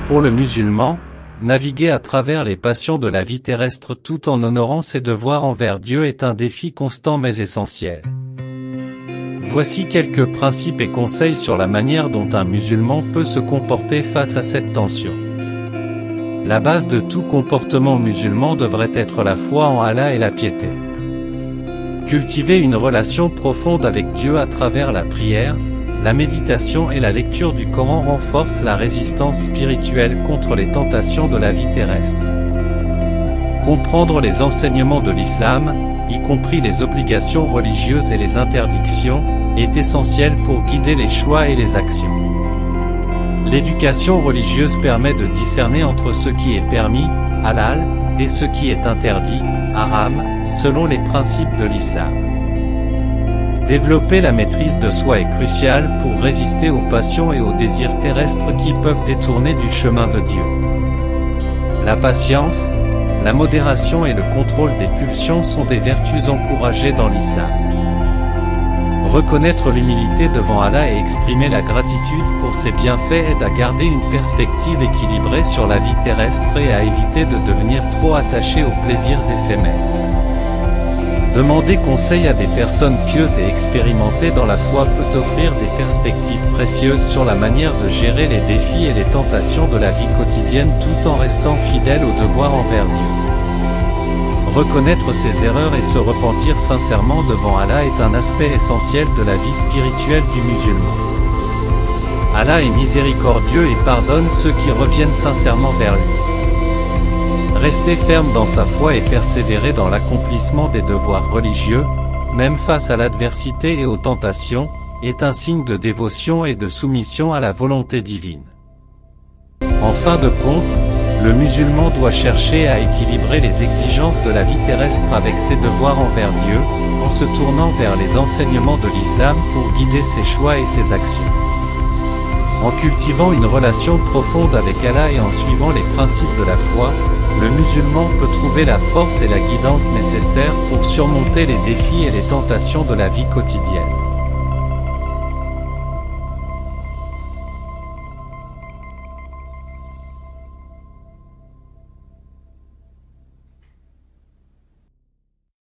Pour le musulman, naviguer à travers les passions de la vie terrestre tout en honorant ses devoirs envers Dieu est un défi constant mais essentiel. Voici quelques principes et conseils sur la manière dont un musulman peut se comporter face à cette tension. La base de tout comportement musulman devrait être la foi en Allah et la piété. Cultiver une relation profonde avec Dieu à travers la prière, la méditation et la lecture du Coran renforce la résistance spirituelle contre les tentations de la vie terrestre. Comprendre les enseignements de l'islam, y compris les obligations religieuses et les interdictions, est essentiel pour guider les choix et les actions. L'éducation religieuse permet de discerner entre ce qui est permis, halal, et ce qui est interdit, haram, selon les principes de l'islam. Développer la maîtrise de soi est crucial pour résister aux passions et aux désirs terrestres qui peuvent détourner du chemin de Dieu. La patience, la modération et le contrôle des pulsions sont des vertus encouragées dans l'islam. Reconnaître l'humilité devant Allah et exprimer la gratitude pour ses bienfaits aide à garder une perspective équilibrée sur la vie terrestre et à éviter de devenir trop attaché aux plaisirs éphémères. Demander conseil à des personnes pieuses et expérimentées dans la foi peut offrir des perspectives précieuses sur la manière de gérer les défis et les tentations de la vie quotidienne tout en restant fidèle aux devoirs envers Dieu. Reconnaître ses erreurs et se repentir sincèrement devant Allah est un aspect essentiel de la vie spirituelle du musulman. Allah est miséricordieux et pardonne ceux qui reviennent sincèrement vers lui. Rester ferme dans sa foi et persévérer dans l'accomplissement des devoirs religieux, même face à l'adversité et aux tentations, est un signe de dévotion et de soumission à la volonté divine. En fin de compte, le musulman doit chercher à équilibrer les exigences de la vie terrestre avec ses devoirs envers Dieu, en se tournant vers les enseignements de l'islam pour guider ses choix et ses actions. En cultivant une relation profonde avec Allah et en suivant les principes de la foi, le musulman peut trouver la force et la guidance nécessaires pour surmonter les défis et les tentations de la vie quotidienne.